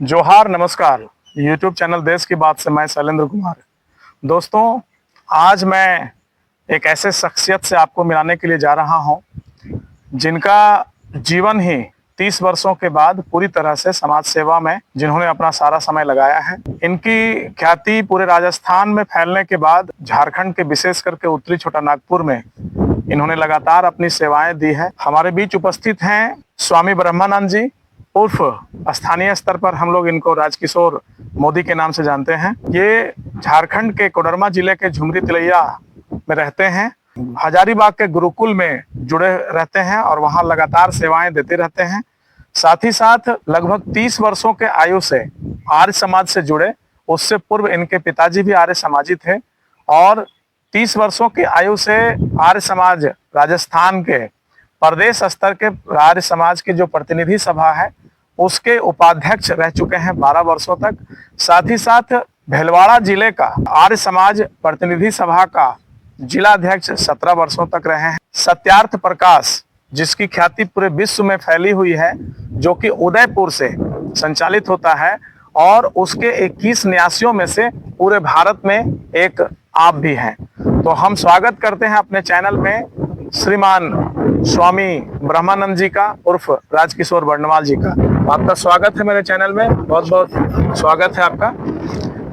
जोहार, नमस्कार। YouTube channel देश की बात से मैं शैलेंद्र कुमार। दोस्तों, आज मैं एक ऐसे शख्सियत से आपको मिलाने के लिए जा रहा हूं, जिनका जीवन ही 30 वर्षों के बाद पूरी तरह से समाज सेवा में जिन्होंने अपना सारा समय लगाया है। इनकी ख्याति पूरे राजस्थान में फैलने के बाद झारखंड के विशेष करके उत्तरी छोटा नागपुर में इन्होंने लगातार अपनी सेवाएं दी है। हमारे बीच उपस्थित हैं स्वामी ब्रह्मानंद जी, उर्फ स्थानीय स्तर पर हम लोग इनको राजकिशोर मोदी के नाम से जानते हैं। ये झारखंड के कोडरमा जिले के झुमरी तिलैया में रहते हैं। हजारीबाग के गुरुकुल में जुड़े रहते हैं और वहां लगातार सेवाएं देते रहते हैं। साथ ही साथ लगभग 30 वर्षों के आयु से आर्य समाज से जुड़े। उससे पूर्व इनके पिताजी भी आर्य समाजी थे और 30 वर्षों की आयु से आर्य समाज राजस्थान के प्रदेश स्तर के आर्य समाज की जो प्रतिनिधि सभा है उसके उपाध्यक्ष रह चुके हैं 12 वर्षों तक। साथ ही साथ भीलवाड़ा जिले का आर्य समाज प्रतिनिधि सभा का जिला अध्यक्ष 17 वर्षों तक रहे हैं। सत्यार्थ प्रकाश, जिसकी ख्याति पूरे विश्व में फैली हुई है, जो कि उदयपुर से संचालित होता है और उसके 21 न्यासियों में से पूरे भारत में एक आप भी हैं। तो हम स्वागत करते हैं अपने चैनल में श्रीमान स्वामी ब्रह्मानंद जी का, उर्फ राजकिशोर वर्णवाल जी का। आपका स्वागत है मेरे चैनल में, बहुत बहुत स्वागत है आपका।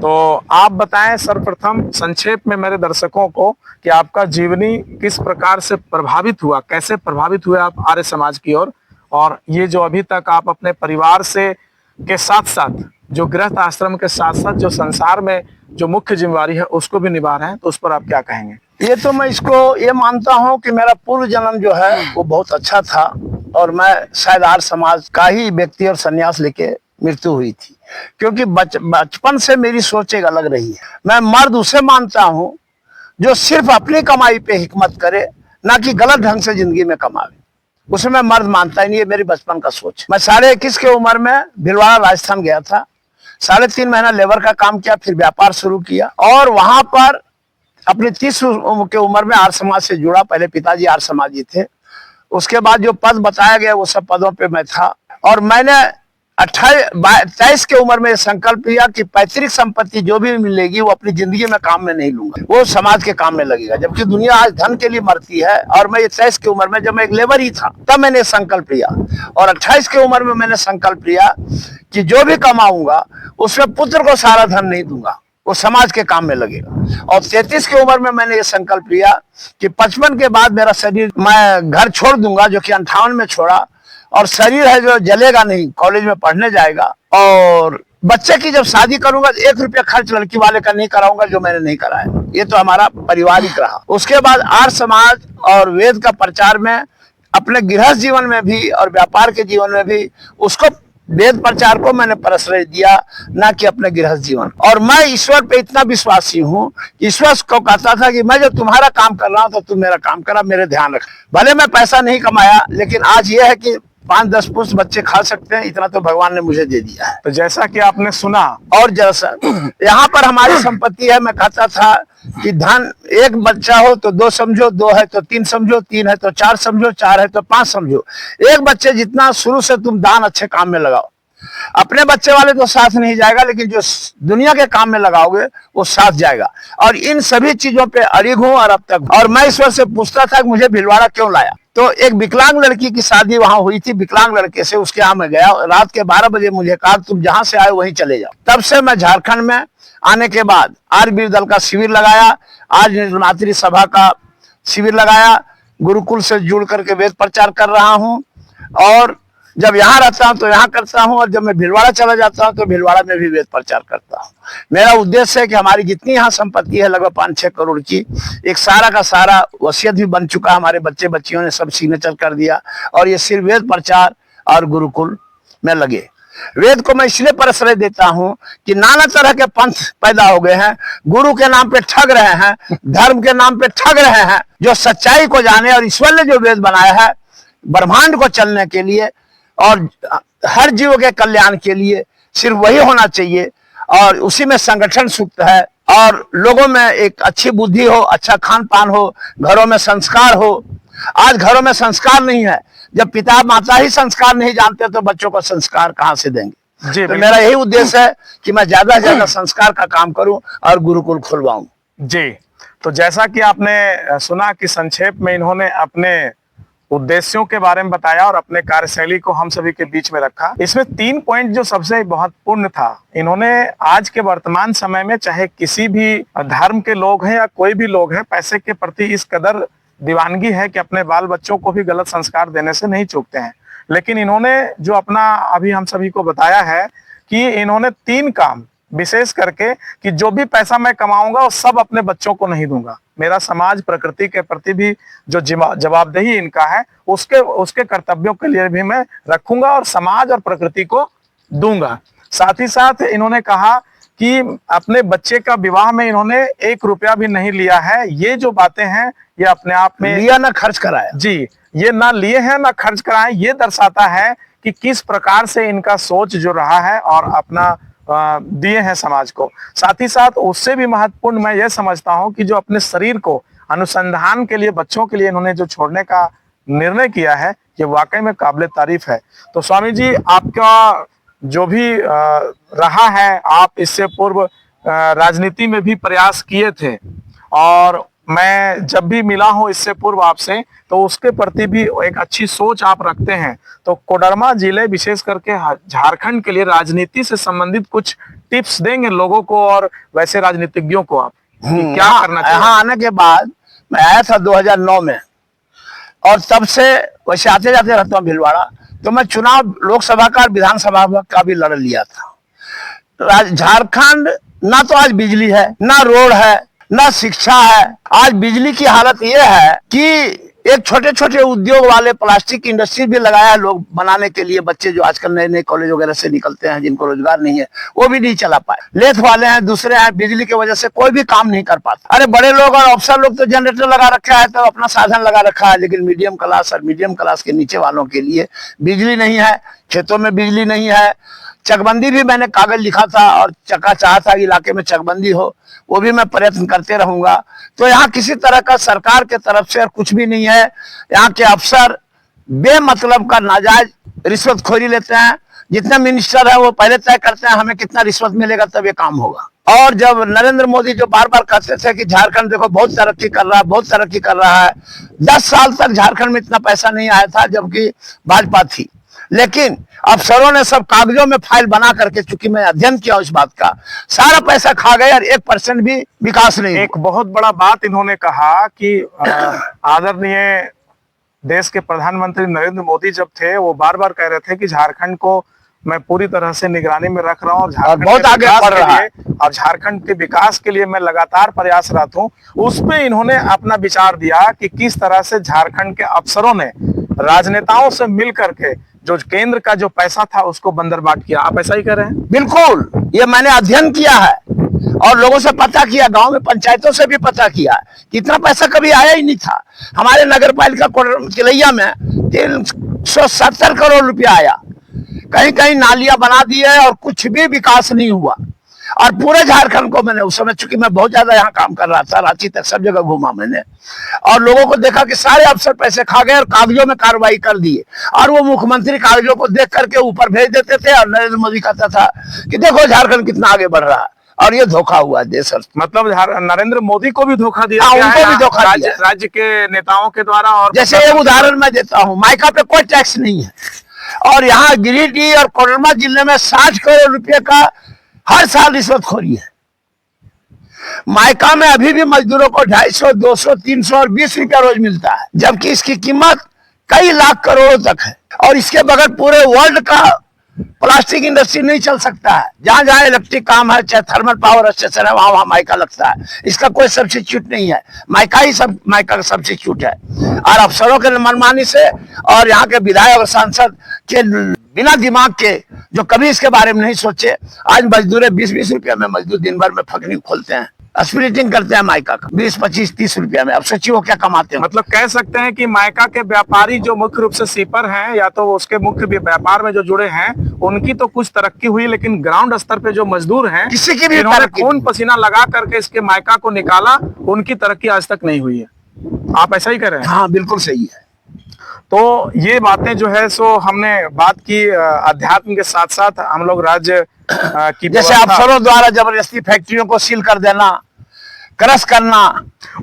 तो आप बताएं सर्वप्रथम संक्षेप में मेरे दर्शकों को कि आपका जीवनी किस प्रकार से प्रभावित हुआ, कैसे प्रभावित हुए आप आर्य समाज की ओर, और ये जो अभी तक आप अपने परिवार से के साथ साथ जो गृहस्थ आश्रम के साथ साथ जो संसार में जो मुख्य जिम्मेवारी है उसको भी निभा रहे हैं, तो उस पर आप क्या कहेंगे? ये तो मैं इसको ये मानता हूँ कि मेरा पूर्व जन्म जो है वो बहुत अच्छा था और मैं शायद आर्य समाज का ही व्यक्ति और संन्यास लेके मृत्यु हुई थी, क्योंकि बचपन से मेरी सोच एक अलग रही है। मैं मर्द उसे मानता हूँ जो सिर्फ अपनी कमाई पे हिकमत करे, ना कि गलत ढंग से जिंदगी में कमावे। उसे मैं मर्द मानता ही नहीं, ये मेरी बचपन का सोच। मैं 21.5 की उम्र में भीलवाड़ा राजस्थान गया था। 3.5 महीना लेबर का काम किया, फिर व्यापार शुरू किया और वहां पर अपनी 30 की उम्र में आर्य समाज से जुड़ा। पहले पिताजी आर्य समाजी थे, उसके बाद जो पद बताया गया वो सब पदों पे मैं था। और मैंने 23 की उम्र में संकल्प लिया कि पैतृक संपत्ति जो भी मिलेगी वो अपनी जिंदगी में काम में नहीं लूंगा, वो समाज के काम में लगेगा। जबकि दुनिया आज धन के लिए मरती है और मैं 23 की उम्र में, जब मैं एक लेबर ही था, तब मैंने संकल्प लिया। और 28 की उम्र में मैंने संकल्प लिया कि जो भी कमाऊंगा उसमें पुत्र को सारा धन नहीं दूंगा, वो समाज के काम में लगेगा। और 33 की उम्र में मैंने ये संकल्प लिया कि 55 के बाद मेरा शरीर, मैं घर छोड़ दूंगा, जो कि 58 में छोड़ा। और शरीर है जो जलेगा नहीं, कॉलेज में पढ़ने जाएगा। और बच्चे की जब शादी करूंगा 1 रुपया खर्च लड़की वाले का नहीं कराऊंगा, जो मैंने नहीं कराया। ये तो हमारा पारिवारिक रहा। उसके बाद आर्य समाज और वेद का प्रचार में अपने गृहस्थ जीवन में भी और व्यापार के जीवन में भी उसको, वेद प्रचार को मैंने प्रश्रय दिया, ना कि अपने गृहस्थ जीवन। और मैं ईश्वर पे इतना विश्वासी हूँ, ईश्वर को कहता था कि मैं जो तुम्हारा काम कर रहा हूँ तो तुम मेरा काम करा, मेरे ध्यान रख। भले मैं पैसा नहीं कमाया, लेकिन आज ये है कि 5-10 पुरुष बच्चे खा सकते हैं, इतना तो भगवान ने मुझे दे दिया है। तो जैसा कि आपने सुना, और जैसा यहाँ पर हमारी संपत्ति है, मैं कहता था कि धन, एक बच्चा हो तो 2 समझो, 2 है तो 3 समझो, 3 है तो 4 समझो, 4 है तो 5 समझो। एक बच्चे जितना शुरू से तुम दान अच्छे काम में लगाओ। अपने बच्चे वाले तो साथ नहीं जाएगा, लेकिन जो दुनिया के काम में लगाओगे वो साथ जाएगा। और इन सभी चीजों पे अड़िग हूं और अब तक। और मैं ईश्वर से पूछता था कि मुझे भीलवाड़ा क्यों लाया। तो एक विकलांग लड़की की शादी वहां हुई थी, विकलांग लड़के से, उसके यहाँ मैं गया। रात के 12 बजे मुझे कहा तुम जहां से आए वहीं चले जाओ। तब से मैं झारखंड में आने के बाद आर्य वीर दल का शिविर लगाया, आज निर्मात्री सभा का शिविर लगाया, गुरुकुल से जुड़ करके वेद प्रचार कर रहा हूँ। और जब यहाँ रहता हूँ तो यहाँ करता हूँ, और जब मैं भीलवाड़ा चला जाता हूँ तो भीलवाड़ा में भी वेद प्रचार करता हूँ। मेरा उद्देश्य है कि हमारी जितनी यहाँ संपत्ति है, लगभग 5-6 करोड़ की, एक सारा का सारा वसीयत भी बन चुका। हमारे बच्चे बच्चियों ने सब सिग्नेचर कर दिया और ये सिर्फ वेद प्रचार और गुरुकुल में लगे। वेद को मैं इसलिए प्रश्रय देता हूँ कि नाना तरह के पंथ पैदा हो गए हैं, गुरु के नाम पे ठग रहे हैं, धर्म के नाम पे ठग रहे हैं। जो सच्चाई को जाने, और ईश्वर ने जो वेद बनाया है ब्रह्मांड को चलने के लिए और हर जीव के कल्याण के लिए, सिर्फ वही होना चाहिए। और उसी में संगठन सूक्त है, और लोगों में एक अच्छी बुद्धि हो, अच्छा खान पान हो, घरों में संस्कार हो। आज घरों में संस्कार नहीं है। जब पिता माता ही संस्कार नहीं जानते तो बच्चों को संस्कार कहाँ से देंगे? जी, तो बिल्कुल। मेरा यही उद्देश्य है कि मैं ज्यादा से ज्यादा संस्कार का काम करूं और गुरुकुल खुलवाऊं। जी, तो जैसा कि आपने सुना कि संक्षेप में इन्होंने अपने उद्देश्यों के बारे में बताया और अपने कार्यशैली को हम सभी के बीच में रखा। इसमें 3 पॉइंट जो सबसे महत्वपूर्ण था, इन्होंने आज के वर्तमान समय में चाहे किसी भी धर्म के लोग हैं या कोई भी लोग हैं, पैसे के प्रति इस कदर दीवानगी है कि अपने बाल बच्चों को भी गलत संस्कार देने से नहीं चूकते हैं। लेकिन इन्होंने जो अपना अभी हम सभी को बताया है कि इन्होंने 3 काम विशेष करके कि जो भी पैसा मैं कमाऊंगा वो सब अपने बच्चों को नहीं दूंगा, मेरा समाज प्रकृति के प्रति भी जो जवाबदेही इनका है उसके कर्तव्यों के लिए भी मैं रखूंगा और समाज और प्रकृति को दूंगा। साथ ही साथ इन्होंने कहा कि अपने बच्चे का विवाह में इन्होंने 1 रुपया भी नहीं लिया है। ये जो बातें हैं ये अपने आप में लिया ना खर्च कराया। जी, ये ना लिए हैं ना खर्च कराए, ये दर्शाता है कि किस प्रकार से इनका सोच जो रहा है और अपना दिए हैं समाज को। साथ ही साथ उससे भी महत्वपूर्ण मैं ये समझता हूं कि जो अपने शरीर को अनुसंधान के लिए बच्चों के लिए इन्होंने जो छोड़ने का निर्णय किया है ये वाकई में काबिले तारीफ है। तो स्वामी जी, आपका जो भी रहा है, आप इससे पूर्व राजनीति में भी प्रयास किए थे और मैं जब भी मिला हूं इससे पूर्व आपसे तो उसके प्रति भी एक अच्छी सोच आप रखते हैं। तो कोडरमा जिले विशेष करके झारखंड के लिए राजनीति से संबंधित कुछ टिप्स देंगे लोगों को और वैसे राजनीतिज्ञों को आप कि क्या करना चाहिए? यहाँ आने के बाद मैं आया था 2009 में और तब से वैसे आते जाते रहता हूँ भीलवाड़ा। तो मैं चुनाव लोकसभा का विधानसभा का भी लड़ लिया था। झारखंड ना तो आज बिजली है, ना रोड है, ना शिक्षा है। आज बिजली की हालत यह है कि एक छोटे छोटे उद्योग वाले प्लास्टिक इंडस्ट्री भी लगाया है लोग बनाने के लिए। बच्चे जो आजकल नए नए कॉलेज वगैरह से निकलते हैं जिनको रोजगार नहीं है वो भी नहीं चला पाए। लेथ वाले हैं, दूसरे हैं, बिजली की वजह से कोई भी काम नहीं कर पाता। अरे बड़े लोग और अफसर लोग तो जनरेटर लगा रखा है तो अपना साधन लगा रखा है, लेकिन मीडियम क्लास और मीडियम क्लास के नीचे वालों के लिए बिजली नहीं है, खेतों में बिजली नहीं है। चकबंदी भी मैंने कागज लिखा था और चक्का चाहा था इलाके में चकबंदी हो, वो भी मैं प्रयत्न करते रहूंगा। तो यहाँ किसी तरह का सरकार के तरफ से और कुछ भी नहीं है। यहाँ के अफसर बेमतलब का नाजायज रिश्वतखोरी लेते हैं। जितने मिनिस्टर है वो पहले तय करते हैं हमें कितना रिश्वत मिलेगा तब ये काम होगा। और जब नरेंद्र मोदी जो बार बार कहते थे कि झारखंड देखो बहुत तरक्की कर रहा है, बहुत तरक्की कर रहा है, 10 साल तक झारखंड में इतना पैसा नहीं आया था जबकि भाजपा थी। लेकिन अफसरों ने सब कागजों में फाइल बना करके, चूंकि मैं अध्ययन किया उस बात का, सारा पैसा खा गए और 1% भी विकास नहीं। एक बहुत बड़ा बात इन्होंने कहा कि आदरणीय देश के प्रधानमंत्री नरेंद्र मोदी जब थे वो बार बार कह रहे थे कि झारखंड को मैं पूरी तरह से निगरानी में रख रहा हूं और झारखंड बहुत आगे बढ़ रहा है और झारखंड के विकास के लिए मैं लगातार प्रयासरत हूं। उस पे इन्होंने अपना विचार दिया कि किस तरह से झारखंड के अफसरों ने राजनेताओं से मिल करके जो केंद्र का जो पैसा था उसको बंदरबाट किया। आप ऐसा ही कर रहे हैं? बिल्कुल, ये मैंने अध्ययन किया है और लोगों से पता किया, गांव में पंचायतों से भी पता किया कि इतना पैसा कभी आया ही नहीं था। हमारे नगर पालिका तिलैया में 370 करोड़ रुपया आया। कहीं कहीं नालियां बना दी है और कुछ भी विकास नहीं हुआ। और पूरे झारखंड को मैंने उस समय, चूंकि मैं बहुत ज्यादा यहाँ काम कर रहा था, रांची तक सब जगह घूमा मैंने और लोगों को देखा कि सारे अफसर पैसे खा गए और कागजों में कार्रवाई कर दिए। और वो मुख्यमंत्री कागजों को देख करके ऊपर भेज देते थे और नरेंद्र मोदी कहता था कि देखो झारखंड कितना आगे बढ़ रहा है। और ये धोखा हुआ देश। मतलब नरेंद्र मोदी को भी धोखा दिया हाँ, गया उनको है भी धोखा दिया। राज्य के नेताओं के द्वारा। और जैसे एक उदाहरण मैं देता हूँ, माइका पे कोई टैक्स नहीं है और यहाँ गिरिडीह और कोडरमा जिले में 60 करोड़ रुपए का हर साल रिश्वतखोरी है। माइका में अभी भी मजदूरों को 250, 200, 300 और 20 रुपया रोज मिलता है, जबकि इसकी कीमत कई लाख करोड़ों तक है। और इसके बगैर पूरे वर्ल्ड का प्लास्टिक इंडस्ट्री नहीं चल सकता है। जहां जहां इलेक्ट्रिक काम है, चाहे थर्मल पावर स्टेशन है, वहां वहां माइका लगता है। इसका कोई सब्सिट्यूट नहीं है, माइका ही सब माइका का सब्सिट्यूट है। और अफसरों के मनमानी से और यहाँ के विधायक और सांसद के बिना दिमाग के, जो कभी इसके बारे में नहीं सोचे, आज मजदूर 20-20 रुपया में मजदूर दिन भर में फकनी खोलते हैं, स्प्लिटिंग करते हैं माइका का 20, 25, 30 रुपया में। अब सोचिए वो क्या कमाते हैं। मतलब कह सकते हैं कि माइका के व्यापारी जो मुख्य रूप से सीपर हैं या तो उसके मुख्य व्यापार में जो जुड़े हैं उनकी तो कुछ तरक्की हुई, लेकिन ग्राउंड स्तर पे जो मजदूर हैं किसी की भी इन्होंने खून पसीना लगा करके इसके माइका को निकाला, उनकी तरक्की आज तक नहीं हुई है। आप ऐसा ही कह रहे हैं? हाँ बिल्कुल सही है। तो ये बातें जो है सो हमने बात की अध्यात्म के साथ साथ हम लोग राज्य की जैसे अफसरों द्वारा जबरदस्ती फैक्ट्रियों को सील कर देना, क्रश करना,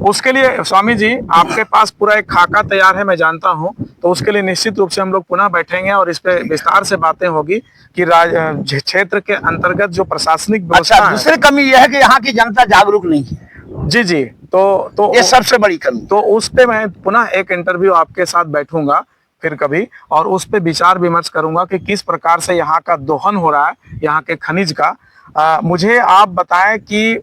उसके लिए स्वामी जी आपके पास पूरा एक खाका तैयार है, मैं जानता हूं। तो उसके लिए निश्चित रूप से हम लोग पुनः बैठेंगे और इस पे विस्तार से बातें होगी कि क्षेत्र के अंतर्गत जो प्रशासनिक व्यवस्था अच्छा, है। दूसरी कमी यह है कि यहाँ की जनता जागरूक नहीं है। जी जी, तो ये सबसे बड़ी कमी। तो उस पे मैं पुनः एक इंटरव्यू आपके साथ बैठूंगा फिर कभी, और उस पे विचार विमर्श करूंगा कि किस प्रकार से यहाँ का दोहन हो रहा है, यहाँ के खनिज का। मुझे आप बताएं कि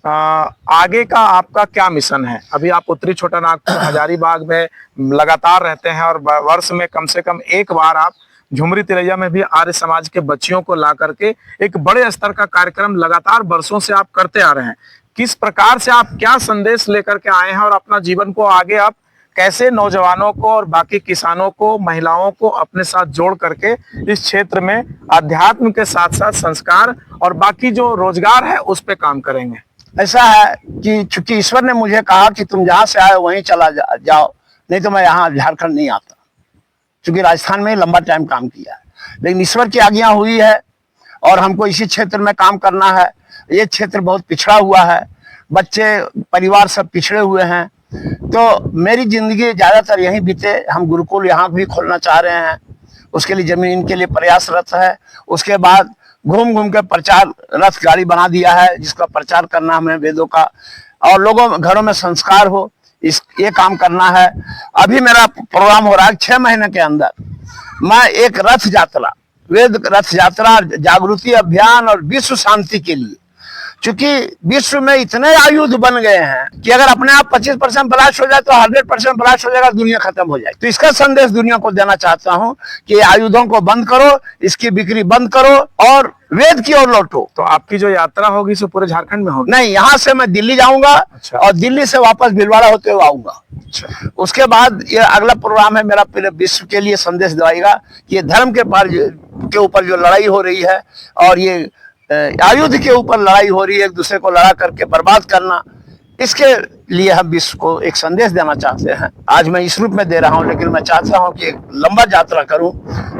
आगे का आपका क्या मिशन है। अभी आप उत्तरी छोटा नागपुर हजारीबाग में लगातार रहते हैं और वर्ष में कम से कम एक बार आप झुमरी तिलैया में भी आर्य समाज के बच्चियों को ला करके एक बड़े स्तर का कार्यक्रम लगातार वर्षों से आप करते आ रहे हैं। किस प्रकार से आप क्या संदेश लेकर के आए हैं और अपना जीवन को आगे आप कैसे नौजवानों को और बाकी किसानों को, महिलाओं को अपने साथ जोड़ करके इस क्षेत्र में अध्यात्म के साथ साथ संस्कार और बाकी जो रोजगार है उस पे काम करेंगे। ऐसा है कि चूंकि ईश्वर ने मुझे कहा कि तुम जहां से आए वहीं चला जाओ, नहीं तो मैं यहाँ झारखंड नहीं आता। चूंकि राजस्थान में लंबा टाइम काम किया है, लेकिन ईश्वर की आज्ञा हुई है और हमको इसी क्षेत्र में काम करना है। ये क्षेत्र बहुत पिछड़ा हुआ है, बच्चे परिवार सब पिछड़े हुए हैं, तो मेरी जिंदगी ज्यादातर यहीं बीते। हम गुरुकुल यहाँ भी खोलना चाह रहे हैं, उसके लिए जमीन के लिए प्रयासरत है। उसके बाद घूम घूम के प्रचार रथ गाड़ी बना दिया है, जिसका प्रचार करना हमें वेदों का, और लोगों घरों में संस्कार हो, ये काम करना है। अभी मेरा प्रोग्राम हो रहा है 6 महीने के अंदर मैं एक रथ यात्रा, वेद रथ यात्रा, जागृति अभियान और विश्व शांति के लिए, क्योंकि विश्व में इतने आयुध बन गए हैं कि अगर अपने आप 25% ब्लास्ट हो जाए तो 100% ब्लास्ट हो जाएगा, दुनिया खत्म हो जाएगी। तो इसका संदेश दुनिया को देना चाहता हूं कि आयुधों को बंद करो, इसकी बिक्री बंद करो और वेद की ओर लौटो। तो आपकी जो यात्रा होगी सो पूरे झारखंड में होगी? नहीं, यहाँ से मैं दिल्ली जाऊंगा। अच्छा। और दिल्ली से वापस भीलवाड़ा होते हुए आऊंगा। अच्छा। उसके बाद ये अगला प्रोग्राम है मेरा, पूरे विश्व के लिए संदेश दिलाएगा कि ये धर्म के ऊपर जो लड़ाई हो रही है और ये आयुध के ऊपर लड़ाई हो रही है, एक दूसरे को लड़ा करके बर्बाद करना, इसके लिए हम विश्व को एक संदेश देना चाहते हैं। आज मैं इस रूप में दे रहा हूं, लेकिन मैं चाहता हूं कि एक लंबा यात्रा करूं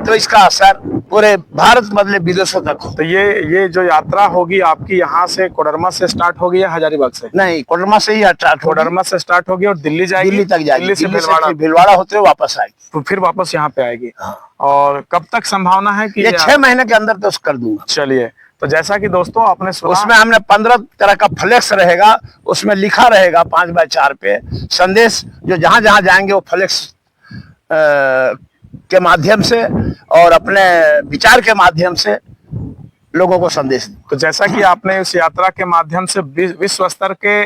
तो इसका असर पूरे भारत बदले विदेशों तक हो। तो ये जो यात्रा होगी आपकी यहाँ से कोडरमा से स्टार्ट होगी या हजारीबाग से? नहीं, कोडरमा से ही स्टार्ट, कोडरमा से स्टार्ट होगी और दिल्ली जाएगी, दिल्ली तक जाएगी, दिल्ली से भीलवाड़ा होते हुए वापस आएगी, तो फिर वापस यहाँ पे आएगी। हाँ। और कब तक संभावना है कि ये 6 महीने के अंदर तो कर दूंगा। चलिए, तो जैसा कि दोस्तों आपने सुना, उसमें हमने 15 तरह का फ्लेक्स रहेगा, उसमें लिखा रहेगा 5x4 पे संदेश, जो जहां जहां जाएंगे वो फ्लेक्स के माध्यम से और अपने विचार के माध्यम से लोगों को संदेश। तो जैसा कि आपने इस यात्रा के माध्यम से विश्व स्तर के,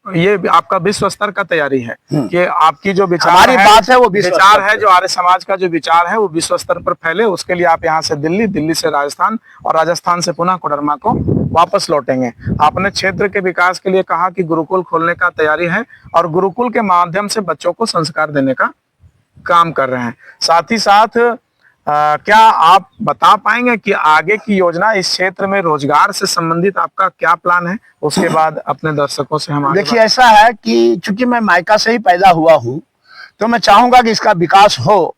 ये आपका विश्व स्तर का तैयारी है कि आपकी जो विचार हमारी बात है वो विचार है, जो आर्य समाज का जो विचार है वो विश्व स्तर पर फैले। उसके लिए आप यहाँ से दिल्ली, दिल्ली से राजस्थान और राजस्थान से पुनः कोडरमा को वापस लौटेंगे। आपने क्षेत्र के विकास के लिए कहा कि गुरुकुल खोलने का तैयारी है और गुरुकुल के माध्यम से बच्चों को संस्कार देने का काम कर रहे हैं। साथ ही साथ क्या आप बता पाएंगे कि आगे की योजना इस क्षेत्र में रोजगार से संबंधित आपका क्या प्लान है? उसके बाद अपने दर्शकों से हम देखिए, ऐसा है कि चूंकि मैं मायका से ही पैदा हुआ हूँ, तो मैं चाहूंगा कि इसका विकास हो,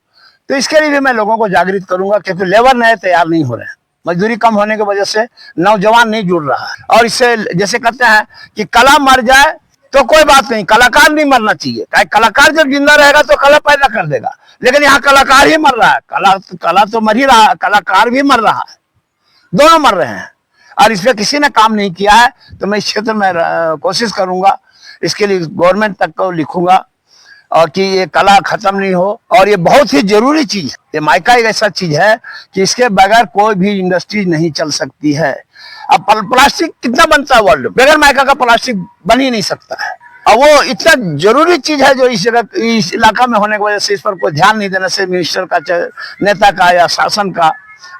तो इसके लिए भी मैं लोगों को जागृत करूंगा, क्योंकि लेबर नए तैयार नहीं हो रहे हैं। मजदूरी कम होने की वजह से नौजवान नहीं जुड़ रहा है। और इससे जैसे कहते हैं कि कला मर जाए तो कोई बात नहीं, कलाकार नहीं मरना चाहिए। कलाकार जब जिंदा रहेगा तो कला पैदा कर देगा, लेकिन यहाँ कलाकार ही मर रहा है। कला तो मर ही रहा है, कलाकार भी मर रहा है, दोनों मर रहे हैं। और इस पे किसी ने काम नहीं किया है, तो मैं इस क्षेत्र में कोशिश करूंगा, इसके लिए गवर्नमेंट तक को लिखूंगा और कि ये कला खत्म नहीं हो। और ये बहुत ही जरूरी चीज है। ये माइका एक ऐसा चीज है कि इसके बगैर कोई भी इंडस्ट्री नहीं चल सकती है। अब प्लास्टिक कितना बनता है वर्ल्ड में, बगैर माइका का प्लास्टिक बन ही नहीं सकता है। और वो इतना जरूरी चीज है जो इस जगह, इस इलाका में होने की वजह से इस पर कोई ध्यान नहीं देने से मिनिस्टर का, नेता का या शासन का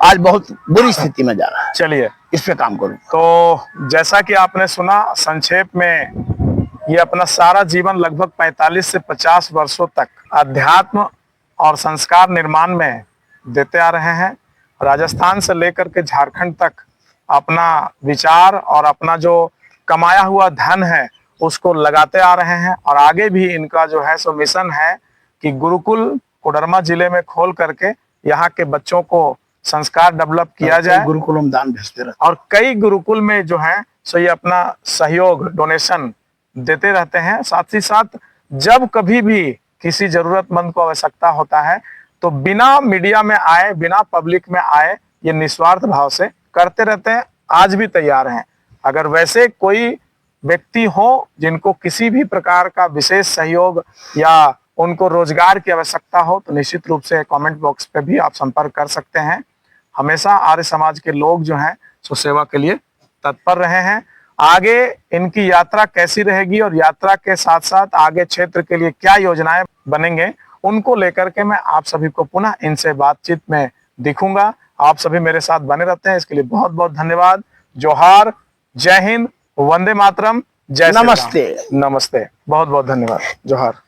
आज बहुत बुरी स्थिति में जा रहा है। चलिए, इस पे काम करूं। तो जैसा कि आपने सुना, संक्षेप में ये अपना सारा जीवन लगभग 45 से 50 वर्षों तक अध्यात्म और संस्कार निर्माण में देते आ रहे हैं। राजस्थान से लेकर के झारखंड तक अपना विचार और अपना जो कमाया हुआ धन है उसको लगाते आ रहे हैं। और आगे भी इनका जो है सो मिशन है कि गुरुकुल कोडरमा जिले में खोल करके यहाँ के बच्चों को संस्कार डेवलप किया जाए। गुरुकुल में दान भेजते रहते और कई गुरुकुल में जो है सो ये अपना सहयोग डोनेशन देते रहते हैं। साथ ही साथ जब कभी भी किसी जरूरतमंद को आवश्यकता होता है तो बिना मीडिया में आए, बिना पब्लिक में आए, ये निस्वार्थ भाव से करते रहते हैं, आज भी तैयार हैं। अगर वैसे कोई व्यक्ति हो जिनको किसी भी प्रकार का विशेष सहयोग या उनको रोजगार की आवश्यकता हो तो निश्चित रूप से कमेंट बॉक्स पे भी आप संपर्क कर सकते हैं। हमेशा आर्य समाज के लोग जो हैं सो सेवा के लिए तत्पर रहे हैं। आगे इनकी यात्रा कैसी रहेगी और यात्रा के साथ साथ आगे क्षेत्र के लिए क्या योजनाएं बनेंगे, उनको लेकर के मैं आप सभी को पुनः इनसे बातचीत में दिखूंगा। आप सभी मेरे साथ बने रहते हैं, इसके लिए बहुत बहुत धन्यवाद। जोहार, जय हिंद, वंदे मातरम, जय श्री राम। नमस्ते। नमस्ते, बहुत बहुत धन्यवाद। जोहार।